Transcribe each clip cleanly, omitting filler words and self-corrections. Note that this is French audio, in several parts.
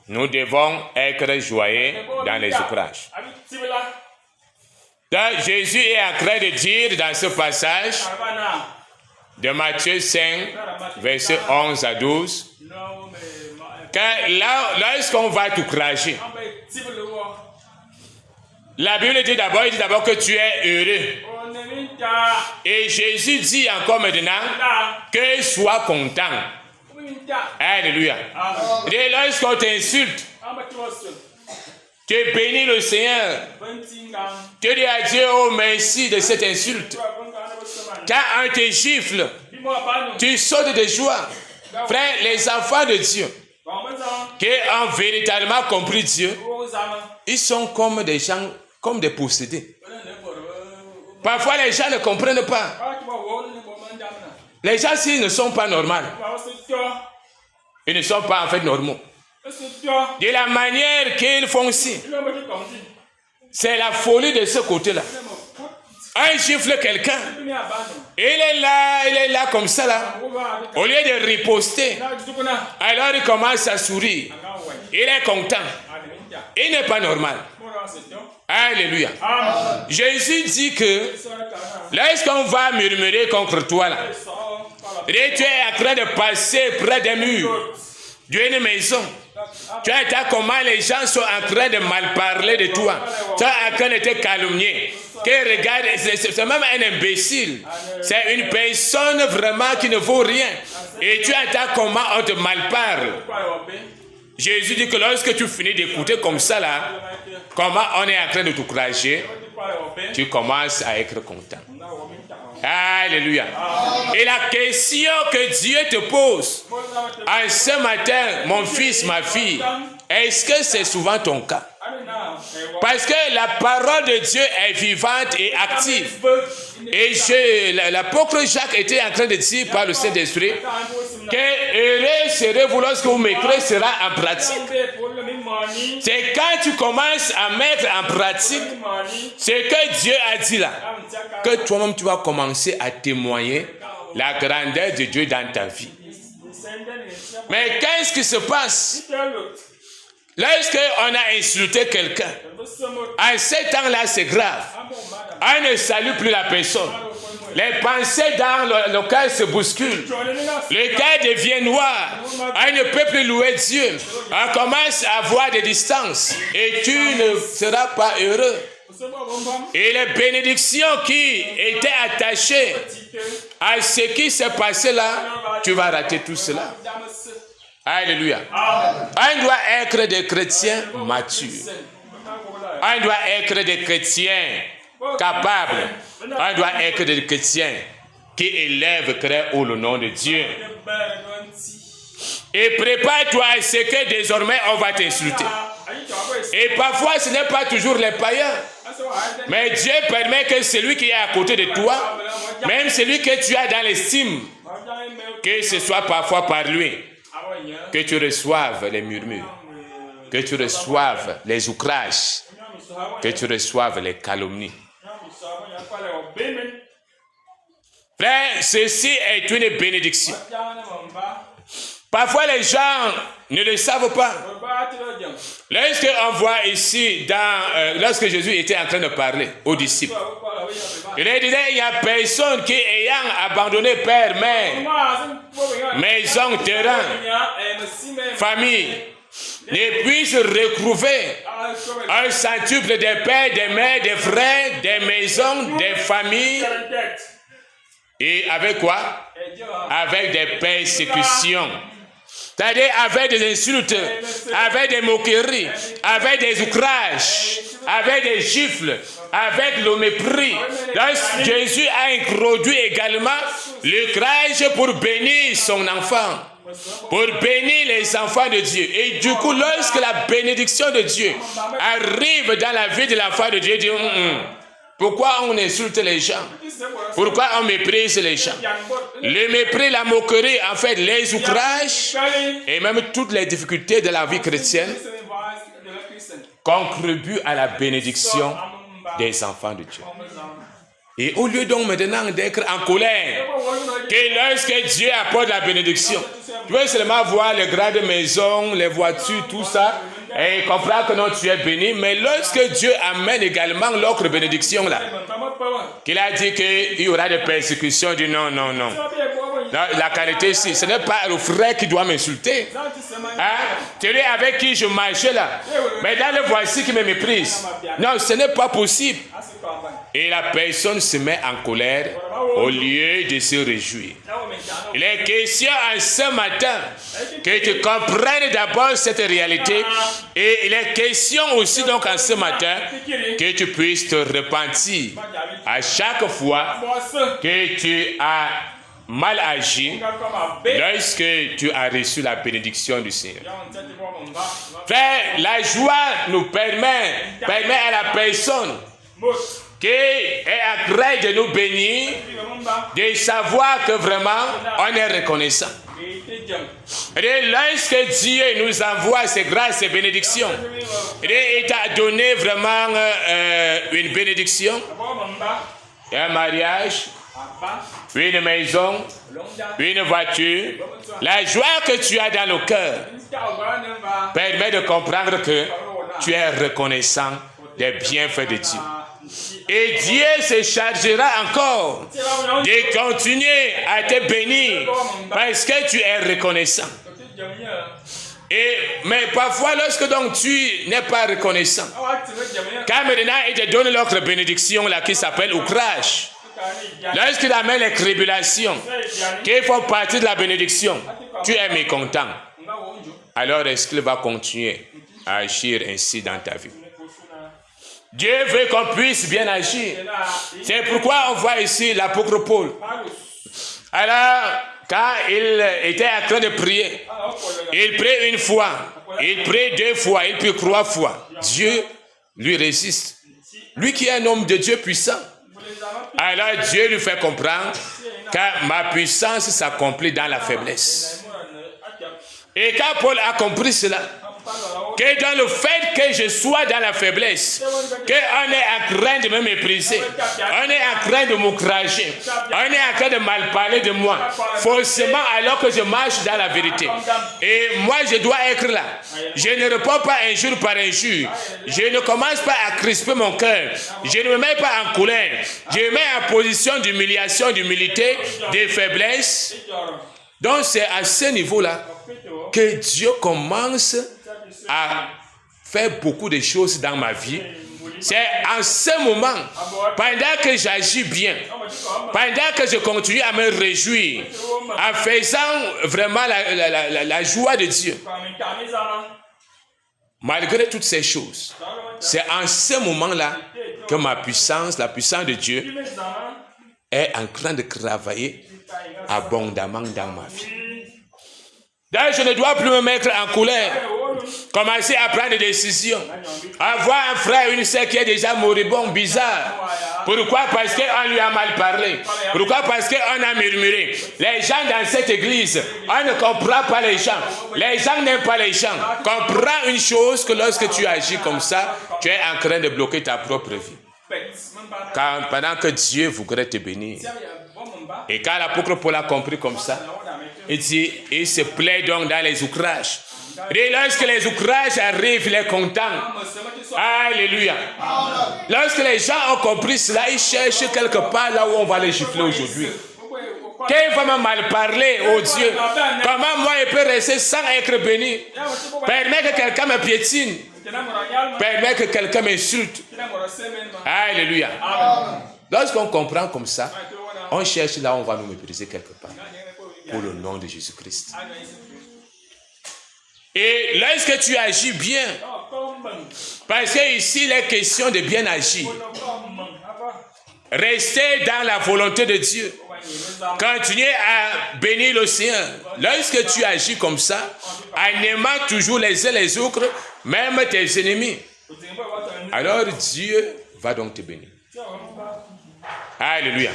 Nous devons être joyeux dans les outrages. Donc, Jésus est en train de dire dans ce passage de Matthieu 5, versets 11 à 12, que lorsqu'on va t'outrager, la Bible dit d'abord que tu es heureux. Et Jésus dit encore maintenant que sois content. Alléluia. Et lorsqu'on t'insulte, tu bénis le Seigneur. Tu dis à Dieu, oh merci de cette insulte. Quand on te gifle, tu sautes de joie. Frère, les enfants de Dieu, qui ont véritablement compris Dieu, ils sont comme des gens, comme des possédés. Parfois, les gens ne comprennent pas. Les gens, s'ils ne sont pas normaux, ils ne sont pas en fait normaux. De la manière qu'ils font aussi, c'est la folie de ce côté-là. Un gifle quelqu'un, il est là comme ça là. Au lieu de riposter, alors il commence à sourire. Il est content. Il n'est pas normal. Alléluia. Jésus dit que lorsqu'on va murmurer contre toi là, et tu es en train de passer près des murs d'une maison, tu entends comment les gens sont en train de mal parler de toi. Tu es en train de te calomnier. Regarde, c'est même un imbécile. C'est une personne vraiment qui ne vaut rien. Et tu entends comment on te mal parle. Jésus dit que lorsque tu finis d'écouter comme ça là, comment on est en train de t'encourager, tu commences à être content. Alléluia. Et la question que Dieu te pose en ce matin, mon fils, ma fille, est-ce que c'est souvent ton cas? Parce que la parole de Dieu est vivante et active. Et l'apôtre Jacques était en train de dire par le Saint-Esprit que heureux serez-vous lorsque vous mettrez cela en pratique. C'est quand tu commences à mettre en pratique ce que Dieu a dit là, que toi-même tu vas commencer à témoigner la grandeur de Dieu dans ta vie. Mais qu'est-ce qui se passe lorsqu'on a insulté quelqu'un? En ce temps-là, c'est grave. On ne salue plus la personne. Les pensées dans le cœur se bousculent. Le cœur devient noir. On ne peut plus louer Dieu. On commence à avoir des distances. Et tu ne seras pas heureux. Et les bénédictions qui étaient attachées à ce qui s'est passé là, tu vas rater tout cela. Alléluia. On doit être des chrétiens matures. On doit être des chrétiens capables. On doit être des chrétiens qui élèvent très haut le nom de Dieu. Et prépare-toi à ce que désormais on va t'insulter. Et parfois ce n'est pas toujours les païens. Mais Dieu permet que celui qui est à côté de toi, même celui que tu as dans l'estime, que ce soit parfois par lui, que tu reçoives les murmures, que tu reçoives les outrages, que tu reçoives les calomnies. Frère, ceci est une bénédiction. Parfois les gens ne le savent pas. Lorsqu'on voit ici, lorsque Jésus était en train de parler aux disciples, il disait, il n'y a personne qui, ayant abandonné père, mère, maison, terrain, famille, ne puisse retrouver un centuple des pères, des mères, des frères, des maisons, des familles. Et avec quoi? Avec des persécutions. C'est-à-dire avec des insultes, avec des moqueries, avec des outrages, avec des gifles, avec le mépris. Donc Jésus a introduit également l'outrage pour bénir son enfant, pour bénir les enfants de Dieu. Et du coup, lorsque la bénédiction de Dieu arrive dans la vie de l'enfant de Dieu, il dit, pourquoi on insulte les gens? Pourquoi on méprise les gens? Le mépris, la moquerie, en fait, les outrages et même toutes les difficultés de la vie chrétienne contribuent à la bénédiction des enfants de Dieu. Et au lieu donc maintenant d'être en colère, que lorsque Dieu apporte la bénédiction, tu veux seulement voir les grandes maisons, les voitures, tout ça, et comprendre que non, tu es béni. Mais lorsque Dieu amène également l'autre bénédiction là, qu'il a dit qu'il y aura des persécutions, il dit non. Non, la qualité ici, ce n'est pas le frère qui doit m'insulter. Hein? Celui avec qui je marchais là. Mais dans le voici qui me méprise. Non, ce n'est pas possible. Et la personne se met en colère au lieu de se réjouir. Il est question en ce matin que tu comprennes d'abord cette réalité. Et il est question aussi donc en ce matin que tu puisses te repentir à chaque fois que tu as mal agi lorsque tu as reçu la bénédiction du Seigneur. Frère, la joie nous permet à la personne qui est à gré de nous bénir, de savoir que vraiment on est reconnaissant. Et lorsque Dieu nous envoie ses grâces et bénédictions, il t'a donné vraiment une bénédiction, un mariage, une maison, une voiture, la joie que tu as dans le cœur permet de comprendre que tu es reconnaissant des bienfaits de Dieu. Et Dieu se chargera encore de continuer à te bénir parce que tu es reconnaissant. Mais parfois, lorsque donc tu n'es pas reconnaissant, quand maintenant il te donne l'autre bénédiction là qui s'appelle ouvrage, lorsqu'il amène les tribulations qui font partie de la bénédiction, tu es mécontent. Alors est-ce qu'il va continuer à agir ainsi dans ta vie? Dieu veut qu'on puisse bien agir. C'est pourquoi on voit ici l'apôtre Paul. Alors, quand il était en train de prier, il prie une fois, il prie deux fois, il prie trois fois. Dieu lui résiste. Lui qui est un homme de Dieu puissant. Alors Dieu lui fait comprendre que ma puissance s'accomplit dans la faiblesse. Et quand Paul a compris cela, que dans le fait que je sois dans la faiblesse, qu'on est en train de me mépriser, on est en train de m'outrager, on est en train de mal parler de moi, forcément alors que je marche dans la vérité. Et moi je dois être là. Je ne réponds pas injure par injure. Je ne commence pas à crisper mon cœur. Je ne me mets pas en colère. Je me mets en position d'humiliation, d'humilité, de faiblesse. Donc c'est à ce niveau-là que Dieu commence à faire beaucoup de choses dans ma vie. C'est en ce moment, pendant que j'agis bien, pendant que je continue à me réjouir, en faisant vraiment la joie de Dieu, malgré toutes ces choses, c'est en ce moment-là que ma puissance, la puissance de Dieu, est en train de travailler abondamment dans ma vie. Donc je ne dois plus me mettre en colère, commencer à prendre des décisions, avoir un frère, une sœur qui est déjà moribond, bizarre. Pourquoi? Parce qu'on lui a mal parlé. Pourquoi? Parce qu'on a murmuré. Les gens dans cette église, on ne comprend pas les gens. Les gens n'aiment pas les gens. Comprends une chose, que lorsque tu agis comme ça, tu es en train de bloquer ta propre vie. Pendant que Dieu voudrait te bénir. Et quand l'apôtre Paul a compris comme ça, il dit, il se plaît donc dans les outrages. Et lorsque les outrages arrivent, il est content. Alléluia. Lorsque les gens ont compris cela, ils cherchent quelque part là où on va les gifler aujourd'hui. Qu'il va me mal parler, oh Dieu. Comment moi je peux rester sans être béni? Permets que quelqu'un me piétine. Permets que quelqu'un m'insulte. Alléluia. Lorsqu'on comprend comme ça, on cherche là où on va nous mépriser quelque part. Pour le nom de Jésus-Christ. Et lorsque tu agis bien, parce que ici il est question de bien agir, rester dans la volonté de Dieu, continuer à bénir le Seigneur. Lorsque tu agis comme ça, en aimant toujours les uns les autres, même tes ennemis, alors Dieu va donc te bénir. Alléluia.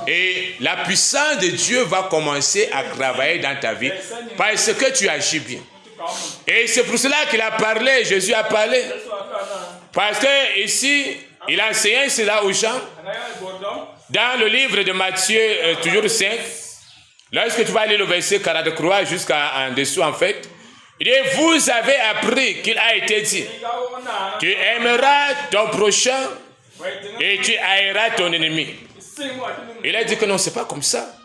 Et la puissance de Dieu va commencer à travailler dans ta vie parce que tu agis bien. Et c'est pour cela qu'il a parlé, Jésus a parlé. Parce que ici, il a enseigné cela aux gens. Dans le livre de Matthieu, toujours 5, Lorsque tu vas lire le verset 43 jusqu'en dessous, en fait, il dit, vous avez appris qu'il a été dit, tu aimeras ton prochain et tu haïras ton ennemi. Il a dit que non, c'est pas comme ça.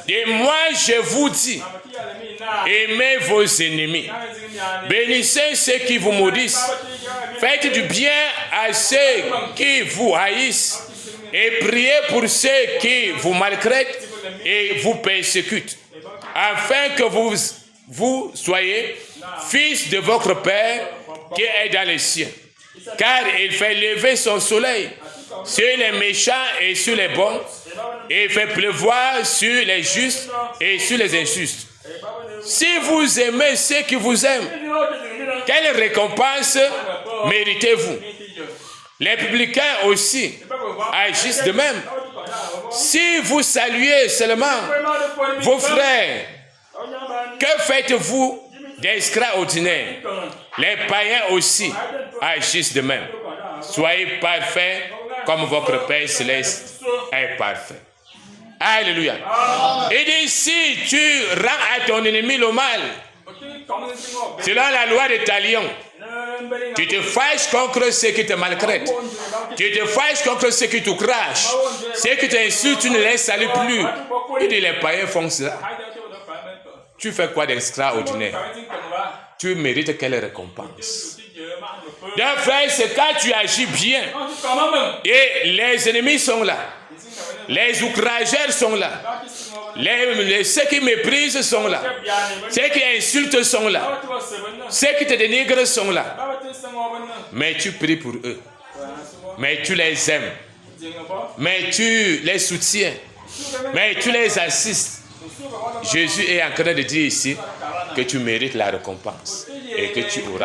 Et moi, je vous dis, aimez vos ennemis, bénissez ceux qui vous maudissent, faites du bien à ceux qui vous haïssent et priez pour ceux qui vous maltraitent et vous persécutent, afin que vous soyez fils de votre Père qui est dans les cieux. Car il fait lever son soleil sur les méchants et sur les bons, et il fait pleuvoir sur les justes et sur les injustes. Si vous aimez ceux qui vous aiment, quelle récompense méritez-vous? Les publicains aussi agissent de même. Si vous saluez seulement vos frères, que faites-vous d'extraordinaire? Les païens aussi agissent de même. Soyez parfaits comme votre Père céleste est parfait. Alléluia. Il dit, si tu rends à ton ennemi le mal, selon la loi de Talion, tu te fâches contre ceux qui te maltraitent. Tu te fâches contre ceux qui te crachent. Ceux qui t'insultent, tu ne les salues plus. Il dit, les païens font cela. Tu fais quoi d'extraordinaire? Tu mérites quelle récompense? D'un frère, c'est quand tu agis bien. Et les ennemis sont là. Les outrageurs sont là. Ceux qui méprisent sont là. Ceux qui insultent sont là. Ceux qui te dénigrent sont là. Mais tu pries pour eux. Mais tu les aimes. Mais tu les soutiens. Mais tu les assistes. Jésus est en train de dire ici que tu mérites la récompense et que tu auras